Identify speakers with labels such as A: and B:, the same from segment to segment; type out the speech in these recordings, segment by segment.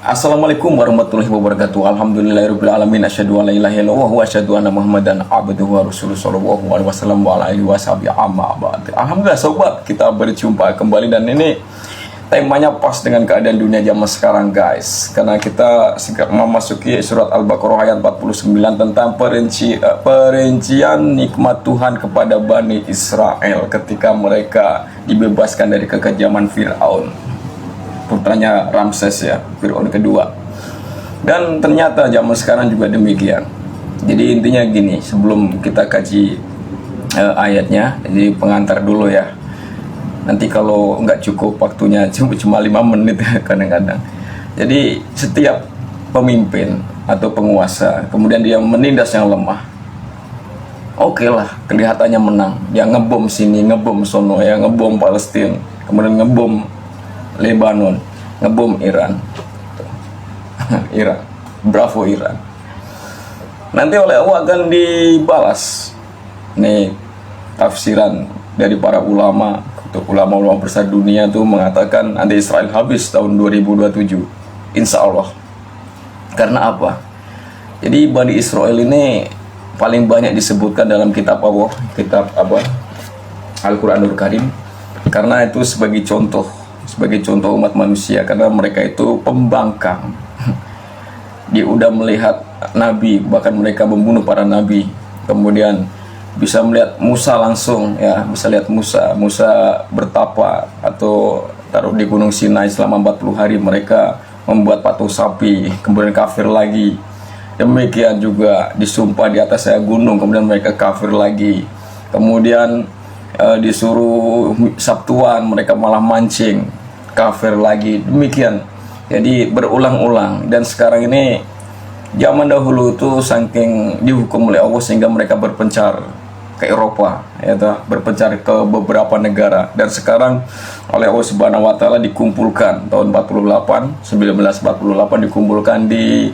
A: Assalamualaikum warahmatullahi wabarakatuh. Alhamdulillahirabbil alamin. Asyhadu an la ilaha illallah wa asyhadu anna Muhammadan abduhu wa rasuluhu sallallahu alaihi wasallam wa ala alihi washabihi amma ba'd. Alhamdulillah sobat, kita berjumpa kembali dan ini temanya pas dengan keadaan dunia zaman sekarang guys. Karena kita segera memasuki surat Al-Baqarah ayat 49 tentang perincian nikmat Tuhan kepada Bani Israel ketika mereka dibebaskan dari kekejaman Fir'aun, putranya Ramses ya, Fir'aun kedua. Dan ternyata zaman sekarang juga demikian. Jadi intinya gini, sebelum kita kaji ayatnya, jadi pengantar dulu ya. Nanti kalau nggak cukup waktunya cuma 5 menit kadang-kadang. Jadi setiap pemimpin atau penguasa kemudian dia menindas yang lemah, oke lah, kelihatannya menang. Dia ngebom sini, ngebom sono ya, ngebom Palestina, kemudian ngebom Lebanon, ngebom Iran. Iran, bravo Iran. Nanti oleh Allah akan dibalas. Nih tafsiran dari para ulama, ulama besar dunia tuh mengatakan nanti Israel habis tahun 2027, insya Allah. Karena apa? Jadi Bani Israel ini paling banyak disebutkan dalam kitab Allah, kitab apa? Al-Quranul Karim. Karena itu sebagai contoh umat manusia, karena mereka itu pembangkang. Dia udah melihat nabi, bahkan mereka membunuh para nabi. Kemudian bisa melihat Musa langsung ya, bisa lihat Musa bertapa atau taruh di Gunung Sinai selama 40 hari mereka membuat patung sapi, kemudian kafir lagi. Demikian juga disumpah di atas gunung, kemudian mereka kafir lagi. Kemudian disuruh Sabtuan, mereka malah mancing, kafir lagi. Demikian. Jadi berulang-ulang. Dan sekarang ini, zaman dahulu itu saking dihukum oleh Allah sehingga mereka berpencar ke Eropa, ya, berpencar ke beberapa negara. Dan sekarang oleh Allah Subhanahu wa taala dikumpulkan tahun 1948 dikumpulkan di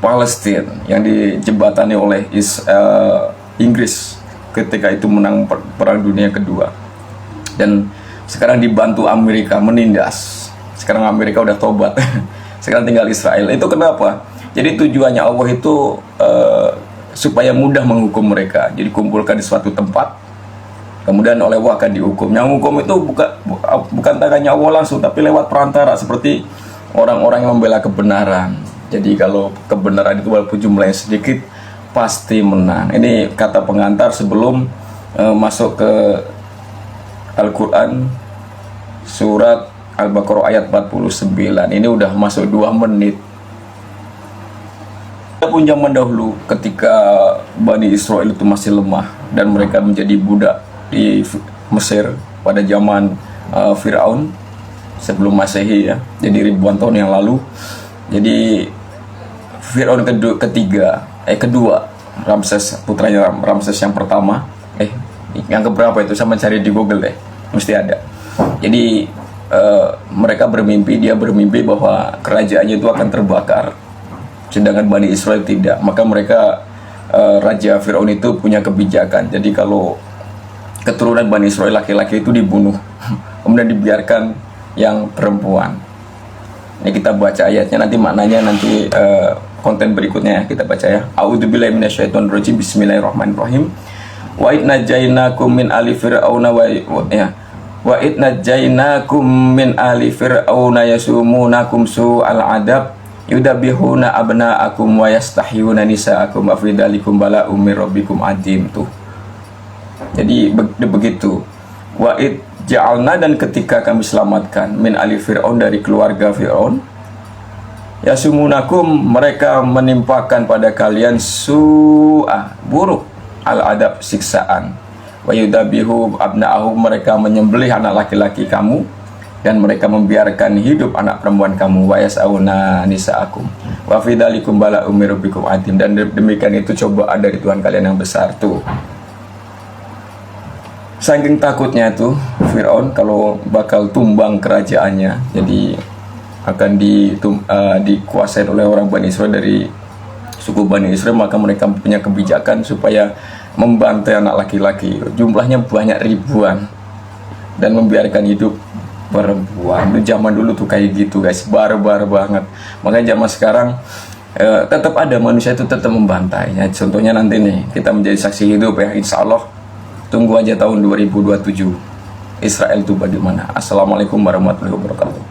A: Palestina yang dijembatani oleh Inggris ketika itu menang perang dunia kedua. Dan sekarang dibantu Amerika menindas. Sekarang Amerika udah tobat. Sekarang tinggal Israel. Itu kenapa? Jadi tujuannya Allah itu supaya mudah menghukum mereka. Jadi kumpulkan di suatu tempat, kemudian oleh Allah akan dihukum. Yang hukum itu bukan tangannya Allah langsung, tapi lewat perantara seperti orang-orang yang membela kebenaran. Jadi kalau kebenaran itu walaupun jumlahnya sedikit, pasti menang. Ini kata pengantar sebelum masuk ke Al-Quran surat Al-Baqarah ayat 49. Ini udah masuk 2 menit. Pun zaman dahulu ketika Bani Israel itu masih lemah dan mereka menjadi budak di Mesir pada zaman Fir'aun sebelum Masehi ya, jadi ribuan tahun yang lalu. Jadi Fir'aun kedua, Ramses, putranya Ramses yang pertama, yang keberapa itu, sama cari di Google deh, mesti ada. Jadi mereka dia bermimpi bahwa kerajaannya itu akan terbakar, sedangkan Bani Israel tidak. Maka mereka Raja Fir'aun itu punya kebijakan. Jadi kalau keturunan Bani Israel laki-laki itu dibunuh, kemudian dibiarkan yang perempuan. Ini kita baca ayatnya, nanti maknanya nanti konten berikutnya kita baca ya. A'udzubillahi minasyaitonirrajim. Bismillahirrahmanirrahim. Wa idh najainakum min ali fir'auna wa idh najainakum min ali fir'auna yasumunakum su'al adab yudabihuna abna'akum wa yastahyuna nisa'akum wa fi dzalikum bala'um mir rabbikum adzim. Tuh. Jadi begitu. Wa idh ja'alna, dan ketika kami selamatkan min ali fir'aun, dari keluarga Fir'aun, yasumunakum, mereka menimpakan pada kalian su'ah, buruk, al-adab, siksaan, wa yudabihu abna'ahum, mereka menyembelih anak laki-laki kamu dan mereka membiarkan hidup anak perempuan kamu, wa yas'auna nisa'akum wa fi dzalikum bala'um mir rabbikum adzim, dan demikian itu cobaan dari Tuhan kalian yang besar. Tuh, saking takutnya tuh Fir'aun kalau bakal tumbang kerajaannya, jadi akan dikuasai oleh orang Bani Israel dari suku Bani Israel, maka mereka punya kebijakan supaya membantai anak laki-laki, jumlahnya banyak ribuan, dan membiarkan hidup perempuan. Itu zaman dulu tuh kayak gitu guys, barbar banget. Makanya zaman sekarang tetap ada manusia itu tetap membantai ya. Contohnya nanti nih kita menjadi saksi hidup ya, insya Allah. Tunggu aja tahun 2027 Israel itu bagaimana. Assalamualaikum warahmatullahi wabarakatuh.